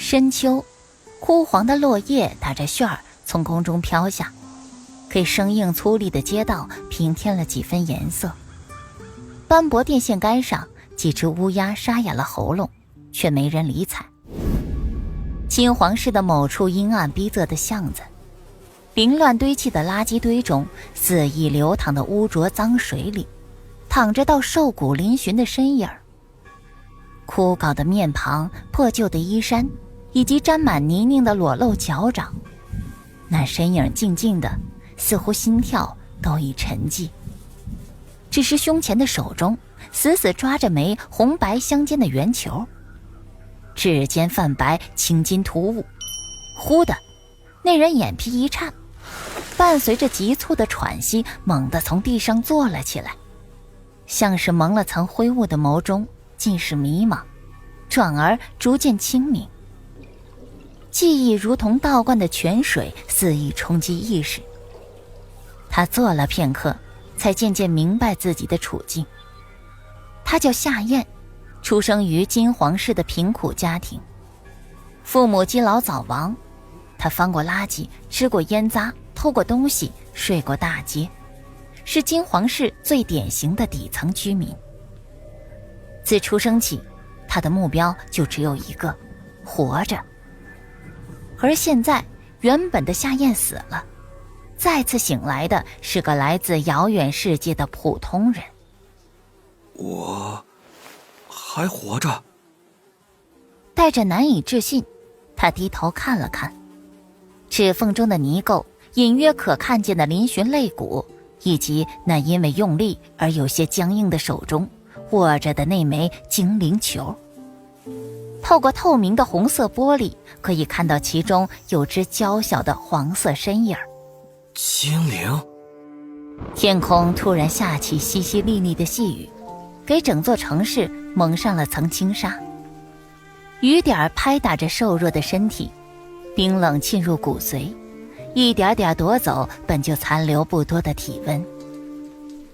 深秋，枯黄的落叶打着旋儿从空中飘下，给生硬粗粝的街道平添了几分颜色。斑驳电线杆上，几只乌鸦沙哑了喉咙，却没人理睬。金黄市的某处阴暗逼仄的巷子，凌乱堆砌的垃圾堆中，肆意流淌的污浊脏水里，躺着道瘦骨嶙峋的身影儿。枯槁的面庞，破旧的衣衫，以及沾满泥泞的裸露脚掌，那身影静静的，似乎心跳都已沉寂。只是胸前的手中死死抓着枚红白相间的圆球，指尖泛白，青筋突兀。忽的，那人眼皮一颤，伴随着急促的喘息，猛地从地上坐了起来，像是蒙了层灰雾的眸中尽是迷茫，转而逐渐清明。记忆如同倒灌的泉水，肆意冲击意识。他坐了片刻，才渐渐明白自己的处境。他叫夏燕，出生于金黄市的贫苦家庭，父母基老早亡。他翻过垃圾，吃过烟渣，偷过东西，睡过大街，是金黄市最典型的底层居民。自出生起，他的目标就只有一个：活着。而现在，原本的夏燕死了，再次醒来的是个来自遥远世界的普通人。我还活着？带着难以置信，他低头看了看，指缝中的泥垢，隐约可看见的嶙峋肋骨，以及那因为用力而有些僵硬的手中握着的那枚精灵球。透过透明的红色玻璃，可以看到其中有只娇小的黄色身影。精灵？天空突然下起淅淅沥沥的细雨，给整座城市蒙上了层轻纱。雨点拍打着瘦弱的身体，冰冷沁入骨髓，一点点夺走本就残留不多的体温。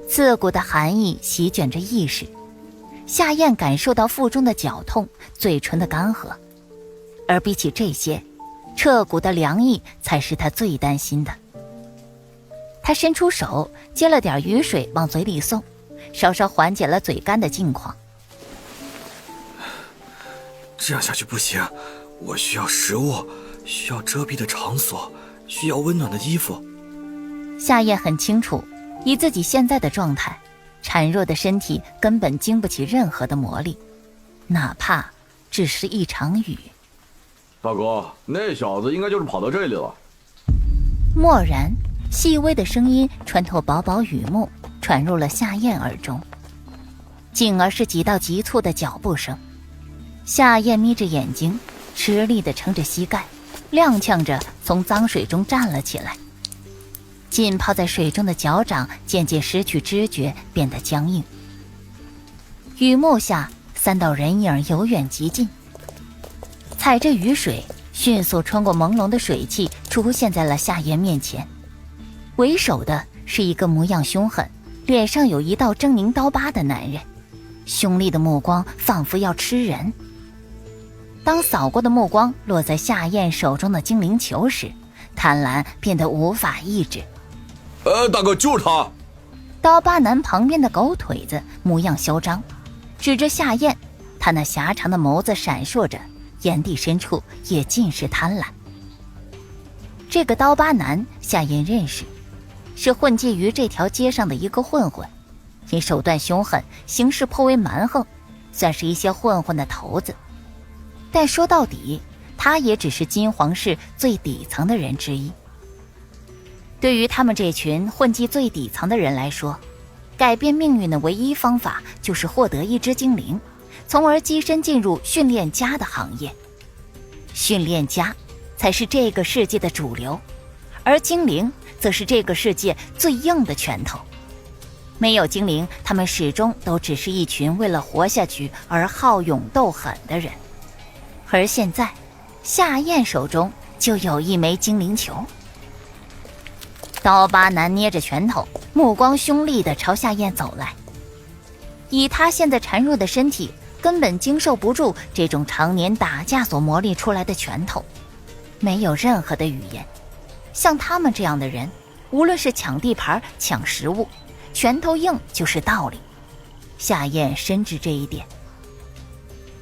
刺骨的寒意席卷着意识，夏燕感受到腹中的绞痛，嘴唇的干涸。而比起这些，彻骨的凉意才是他最担心的。他伸出手接了点雨水往嘴里送，稍稍缓解了嘴干的境况。这样下去不行，我需要食物，需要遮蔽的场所，需要温暖的衣服。夏燕很清楚，以自己现在的状态，孱弱的身体根本经不起任何的磨砺，哪怕只是一场雨。大哥，那小子应该就是跑到这里了。蓦然，细微的声音穿透薄薄雨幕，传入了夏燕耳中，进而是几道急促的脚步声。夏燕眯着眼睛，吃力地撑着膝盖，踉跄着从脏水中站了起来。浸泡在水中的脚掌渐渐失去知觉，变得僵硬。雨幕下，三道人影由远及近，踩着雨水，迅速穿过朦胧的水汽，出现在了夏燕面前。为首的是一个模样凶狠，脸上有一道狰狞刀疤的男人，凶厉的目光仿佛要吃人。当扫过的目光落在夏燕手中的精灵球时，贪婪变得无法抑制。大哥，就是他！刀疤男旁边的狗腿子模样嚣张，指着夏燕，他那狭长的眸子闪烁着，眼底深处也尽是贪婪。这个刀疤男夏燕认识，是混迹于这条街上的一个混混，因手段凶狠，行事颇为蛮横，算是一些混混的头子。但说到底，他也只是金黄市最底层的人之一。对于他们这群混迹最底层的人来说，改变命运的唯一方法就是获得一只精灵，从而跻身进入训练家的行业。训练家才是这个世界的主流，而精灵则是这个世界最硬的拳头。没有精灵，他们始终都只是一群为了活下去而好勇斗狠的人。而现在，夏燕手中就有一枚精灵球。刀疤男捏着拳头，目光凶厉地朝夏燕走来。以他现在孱弱的身体，根本经受不住这种常年打架所磨砺出来的拳头，没有任何的语言。像他们这样的人，无论是抢地盘、抢食物，拳头硬就是道理。夏燕深知这一点。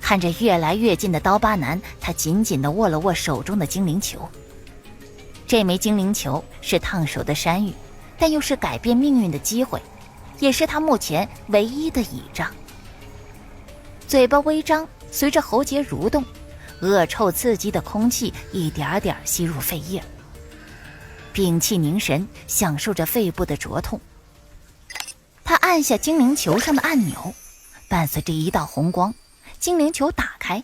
看着越来越近的刀疤男，他紧紧地握了握手中的精灵球。这枚精灵球是烫手的山芋，但又是改变命运的机会，也是他目前唯一的倚仗。嘴巴微张，随着喉结蠕动，恶臭刺激的空气一点点吸入肺叶。屏气凝神，享受着肺部的灼痛。他按下精灵球上的按钮，伴随着一道红光，精灵球打开，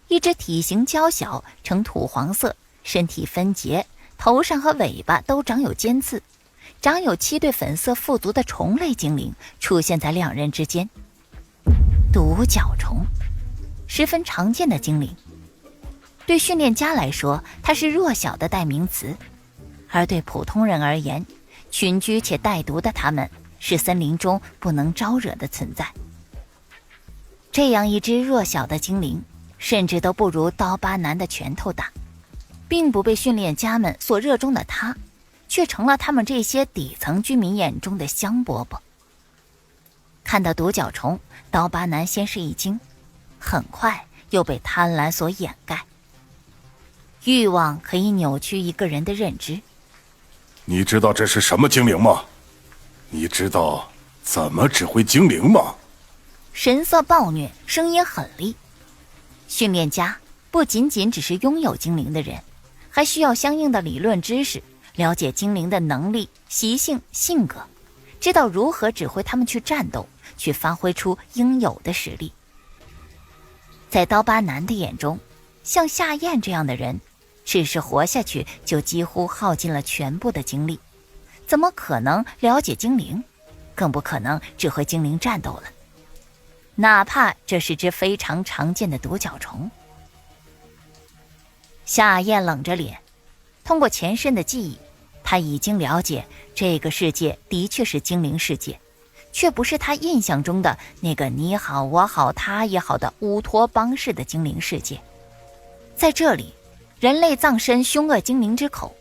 一只体型娇小、呈土黄色、身体分节、头上和尾巴都长有尖刺、长有7对粉色腹足的虫类精灵出现在两人之间。独角虫，十分常见的精灵，对训练家来说，它是弱小的代名词，而对普通人而言，群居且带毒的它们是森林中不能招惹的存在。这样一只弱小的精灵，甚至都不如刀疤男的拳头大，并不被训练家们所热衷的他，却成了他们这些底层居民眼中的香饽饽。看到独角虫，刀疤男先是一惊，很快又被贪婪所掩盖。欲望可以扭曲一个人的认知。你知道这是什么精灵吗？你知道怎么指挥精灵吗？神色暴虐，声音狠厉。训练家不仅仅只是拥有精灵的人，还需要相应的理论知识，了解精灵的能力、习性、性格，知道如何指挥他们去战斗，去发挥出应有的实力。在刀疤男的眼中，像夏燕这样的人，只是活下去就几乎耗尽了全部的精力，怎么可能了解精灵？更不可能指挥精灵战斗了。哪怕这是只非常常见的独角虫。夏燕冷着脸，通过前身的记忆，他已经了解这个世界的确是精灵世界，却不是他印象中的那个你好我好他也好的乌托邦式的精灵世界。在这里，人类葬身凶恶精灵之口，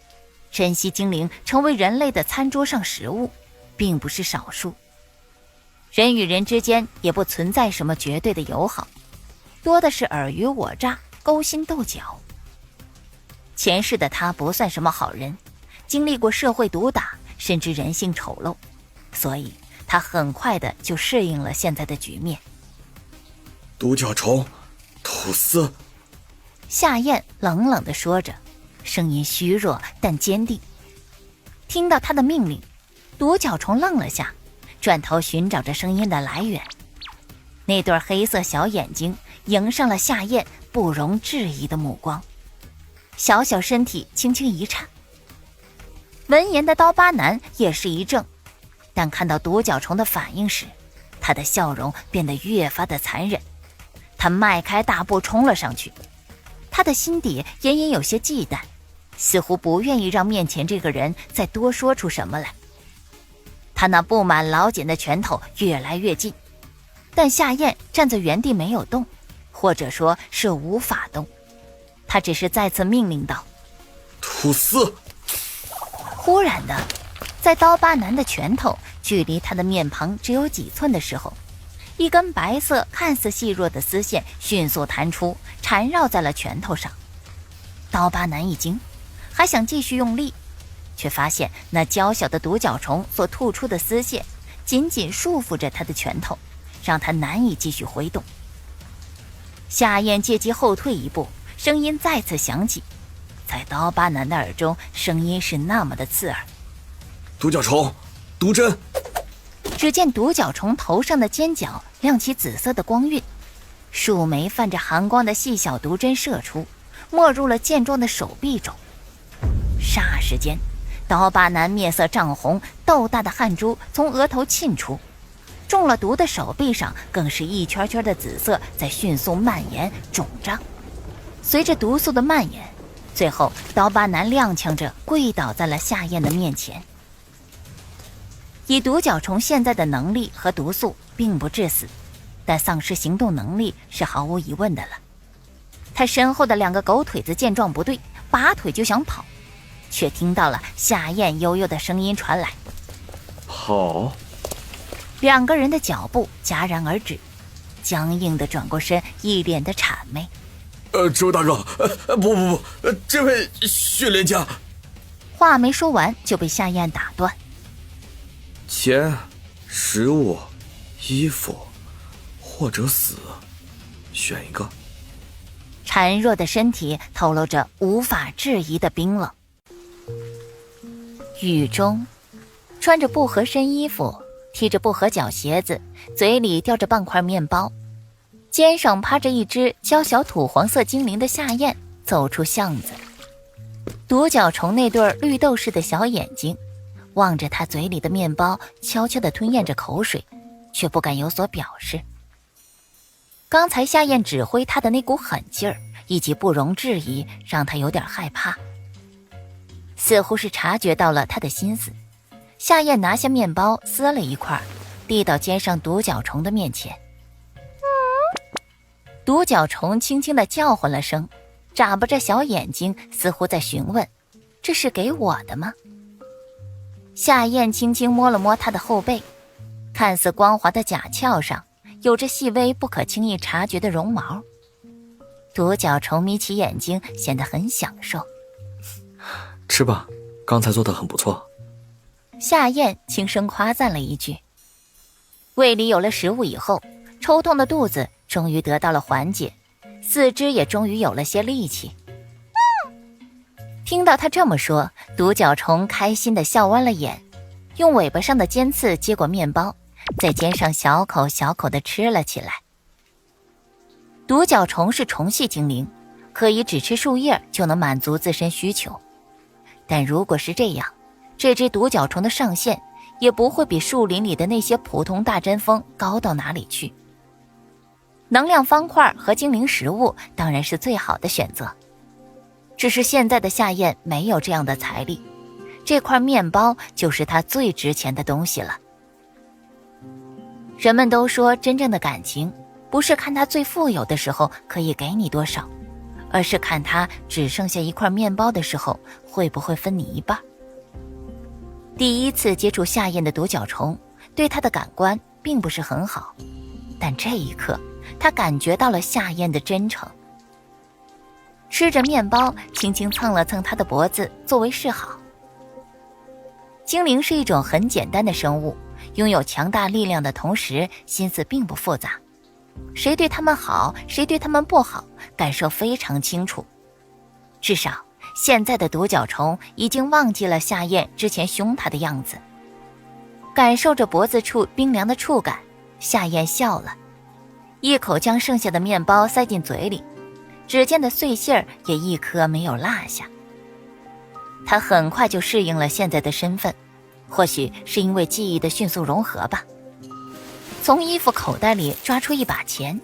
珍惜精灵成为人类的餐桌上食物，并不是少数。人与人之间也不存在什么绝对的友好，多的是尔虞我诈、勾心斗角。前世的他不算什么好人，经历过社会毒打，甚至人性丑陋，所以他很快的就适应了现在的局面。独角虫，吐丝。夏燕冷冷地说着，声音虚弱但坚定。听到他的命令，独角虫愣了下，转头寻找着声音的来源。那对黑色小眼睛迎上了夏燕不容置疑的目光，小小身体轻轻一颤。闻言的刀疤男也是一怔，但看到独角虫的反应时，他的笑容变得越发的残忍。他迈开大步冲了上去，他的心底隐隐有些忌惮，似乎不愿意让面前这个人再多说出什么来。他那布满老茧的拳头越来越近，但夏燕站在原地没有动，或者说是无法动。他只是再次命令道：吐丝。忽然的，在刀疤男的拳头距离他的面庞只有几寸的时候，一根白色看似细弱的丝线迅速弹出，缠绕在了拳头上。刀疤男一惊，还想继续用力，却发现那娇小的独角虫所吐出的丝线紧紧束缚着他的拳头，让他难以继续挥动。夏燕借机后退一步，声音再次响起，在刀疤男的耳中，声音是那么的刺耳。独角虫，毒针。只见独角虫头上的尖角亮起紫色的光晕，数枚泛着寒光的细小毒针射出，没入了健壮的手臂中。霎时间，刀疤男面色涨红，豆大的汗珠从额头沁出，中了毒的手臂上更是一圈圈的紫色在迅速蔓延肿胀。随着毒素的蔓延，最后刀疤男踉跄着跪倒在了夏燕的面前。以独角虫现在的能力和毒素并不致死，但丧失行动能力是毫无疑问的了。他身后的2个狗腿子见状不对，拔腿就想跑，却听到了夏燕悠悠的声音传来：跑。2个人的脚步戛然而止，僵硬的转过身，一脸的谄媚。周大哥，不，这位训练家。话没说完就被夏燕打断。钱、食物、衣服，或者死，选一个。孱弱的身体透露着无法置疑的冰冷。雨中，穿着布合身衣服，踢着布合脚鞋子，嘴里叼着半块面包，肩上趴着一只娇小土黄色精灵的夏燕走出巷子。独角虫那对绿豆似的小眼睛望着他嘴里的面包，悄悄地吞咽着口水，却不敢有所表示。刚才夏燕指挥他的那股狠劲儿以及不容置疑，让他有点害怕。似乎是察觉到了他的心思，夏燕拿下面包撕了一块，递到肩上独角虫的面前。独角虫轻轻地叫唤了声，眨巴着小眼睛，似乎在询问：这是给我的吗？夏燕轻轻摸了摸他的后背，看似光滑的甲壳上有着细微不可轻易察觉的绒毛。独角虫眯起眼睛，显得很享受。吃吧，刚才做得很不错。夏燕轻声夸赞了一句。胃里有了食物以后，抽痛的肚子终于得到了缓解，四肢也终于有了些力气。听到他这么说，独角虫开心地笑弯了眼，用尾巴上的尖刺接过面包，在肩上小口小口地吃了起来。独角虫是虫系精灵，可以只吃树叶就能满足自身需求。但如果是这样，这只独角虫的上限也不会比树林里的那些普通大针蜂高到哪里去。能量方块和精灵食物当然是最好的选择，只是现在的夏燕没有这样的财力，这块面包就是她最值钱的东西了。人们都说，真正的感情不是看他最富有的时候可以给你多少，而是看他只剩下一块面包的时候会不会分你一半。第一次接触夏燕的独角虫，对他的感官并不是很好，但这一刻他感觉到了夏燕的真诚。吃着面包，轻轻蹭了蹭他的脖子作为示好。精灵是一种很简单的生物，拥有强大力量的同时心思并不复杂，谁对他们好，谁对他们不好，感受非常清楚。至少现在的独角虫已经忘记了夏燕之前凶他的样子。感受着脖子处冰凉的触感，夏燕笑了，一口将剩下的面包塞进嘴里，指尖的碎屑也一颗没有落下。他很快就适应了现在的身份，或许是因为记忆的迅速融合吧。从衣服口袋里抓出一把钱，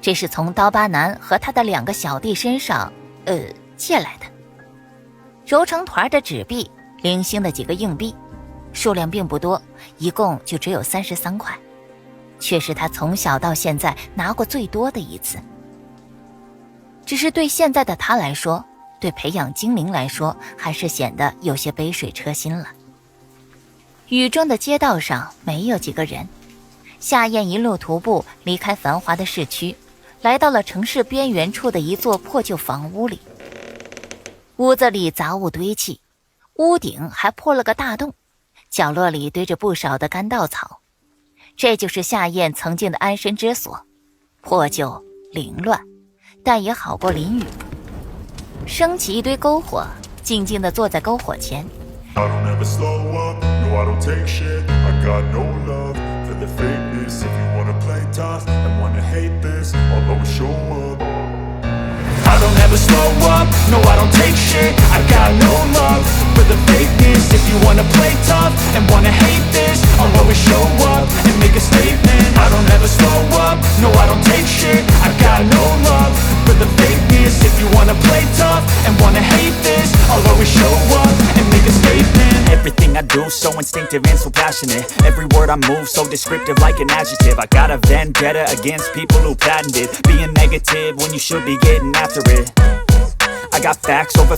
这是从刀疤男和他的2个小弟身上借来的。揉成团的纸币，零星的几个硬币，数量并不多，一共就只有33块，却是他从小到现在拿过最多的一次。只是对现在的他来说，对培养精灵来说，还是显得有些杯水车薪了。雨中的街道上没有几个人，夏燕一路徒步离开繁华的市区，来到了城市边缘处的一座破旧房屋里。屋子里杂物堆砌，屋顶还破了个大洞，角落里堆着不少的干稻草。这就是夏燕曾经的安身之所，破旧凌乱，但也好过淋雨。升起一堆篝火，静静地坐在篝火前。I don't ever slow up, no I don't take shit. I got no love for the fakeness. If you wanna play tough and wanna hate this, I'll always show up. I don't ever slow up, no I don't take shit. I got no love for the fakeness. If you wanna play tough and wanna hate this, I'll always show up and make a statement. I don't ever slow up, no I don't take shit. I got no love for the fakeness. If you wanna play tough and wanna hate this, I'll always show up and make a statement. Everything I do so instinctive and so passionate. Every word I move so descriptive like an adjective. I got a vendetta against people who patented being negative when you should be getting after it. I got facts over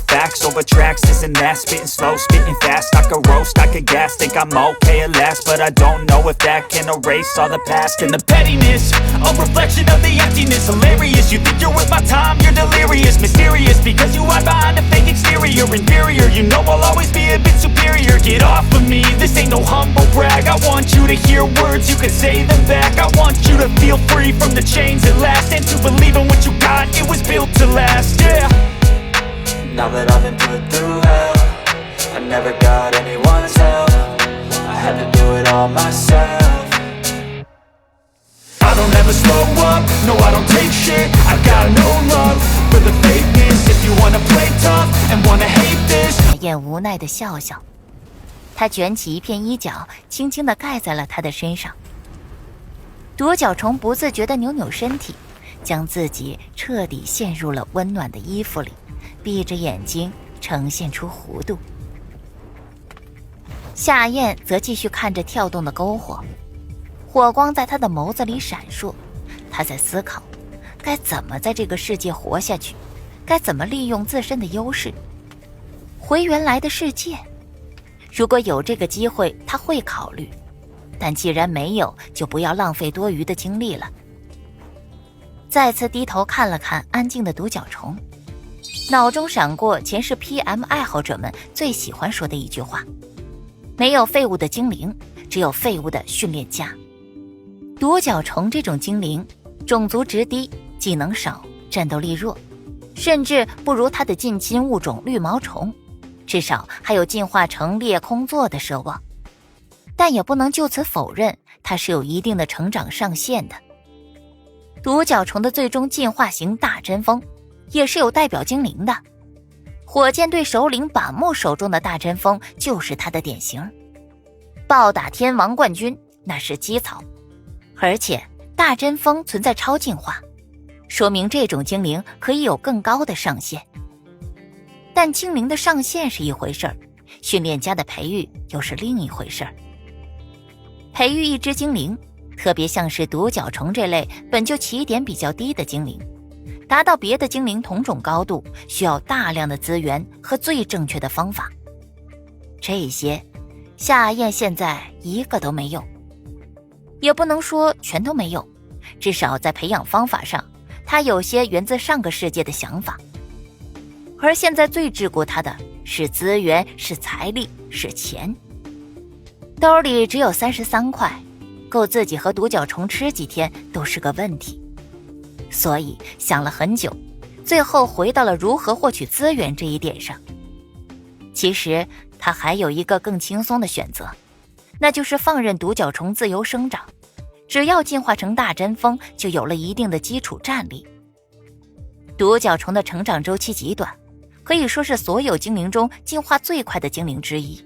tracks, this and that. Spitting slow, spitting fast, I could roast, I could gas. Think I'm okay at last, but I don't know if that can erase all the past. And the pettiness, a reflection of the emptiness. Hilarious, you think you're worth my time, you're delirious. Mysterious, because you hide behind a fake exterior. Inferior, you know I'll always be a bit superior. Get off of me, this ain't no humble brag. I want you to hear words, you can say them back. I want you to feel free from the chains at last, and to believe in what you got, it was built to last, yeah. Now that I've been put through hell, I never got anyone's help. I had to do it all myself. I don't ever slow up, no I don't take shit. I got no love for the fakeness. If you wanna play tough and wanna hate this. 夏燕无奈地笑笑，她卷起一片衣角，轻轻地盖在了他的身上。独角虫不自觉地扭扭身体，将自己彻底陷入了温暖的衣服里。闭着眼睛呈现出弧度。夏燕则继续看着跳动的篝火，火光在她的眸子里闪烁。她在思考该怎么在这个世界活下去，该怎么利用自身的优势回原来的世界。如果有这个机会，她会考虑，但既然没有，就不要浪费多余的精力了。再次低头看了看安静的独角虫，脑中闪过前世 PM 爱好者们最喜欢说的一句话：没有废物的精灵，只有废物的训练家。独角虫这种精灵，种族值低，技能少，战斗力弱，甚至不如它的近亲物种绿毛虫，至少还有进化成裂空座的奢望。但也不能就此否认它是有一定的成长上限的。独角虫的最终进化型大针锋也是有代表精灵的，火箭队首领板木手中的大针锋就是他的典型。暴打天王冠军那是基草，而且大针锋存在超进化，说明这种精灵可以有更高的上限。但精灵的上限是一回事儿，训练家的培育又是另一回事儿。培育一只精灵，特别像是独角虫这类本就起点比较低的精灵，达到别的精灵同种高度，需要大量的资源和最正确的方法。这些夏燕现在一个都没有，也不能说全都没有，至少在培养方法上，她有些源自上个世界的想法。而现在最桎梏她的是资源，是财力，是钱。兜里只有33块，够自己和独角虫吃几天都是个问题。所以想了很久，最后回到了如何获取资源这一点上。其实他还有一个更轻松的选择，那就是放任独角虫自由生长，只要进化成大针锋，就有了一定的基础战力。独角虫的成长周期极短，可以说是所有精灵中进化最快的精灵之一。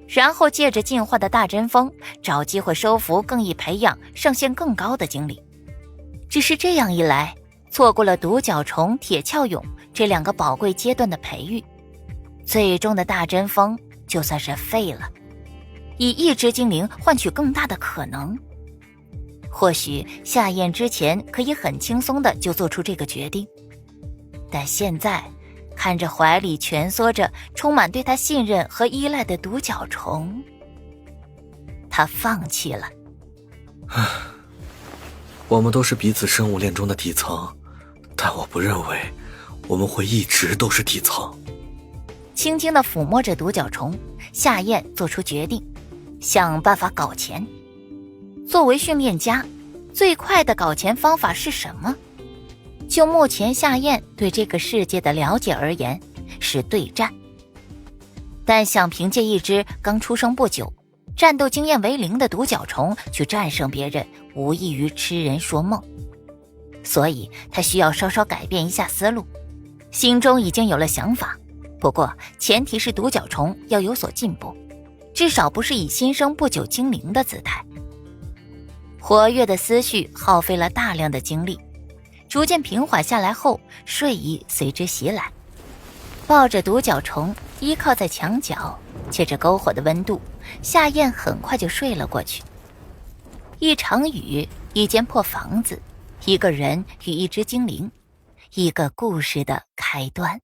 然后借着进化的大针锋，找机会收服更易培养上限更高的精灵。只是这样一来，错过了独角虫、铁鞘蛹这两个宝贵阶段的培育，最终的大针锋就算是废了，以一只精灵换取更大的可能。或许夏燕之前可以很轻松的就做出这个决定，但现在看着怀里蜷缩着充满对他信任和依赖的独角虫，他放弃了。我们都是彼此生物链中的底层，但我不认为我们会一直都是底层。轻轻地抚摸着独角虫，夏燕做出决定，想办法搞钱。作为训练家，最快的搞钱方法是什么？就目前夏燕对这个世界的了解而言，是对战。但想凭借一只刚出生不久、战斗经验为零的独角虫去战胜别人，无异于痴人说梦。所以他需要稍稍改变一下思路，心中已经有了想法，不过前提是独角虫要有所进步，至少不是以新生不久精灵的姿态。活跃的思绪耗费了大量的精力，逐渐平缓下来后，睡意随之袭来。抱着独角虫，依靠在墙角，借着篝火的温度，夏燕很快就睡了过去。一场雨，一间破房子，一个人与一只精灵，一个故事的开端。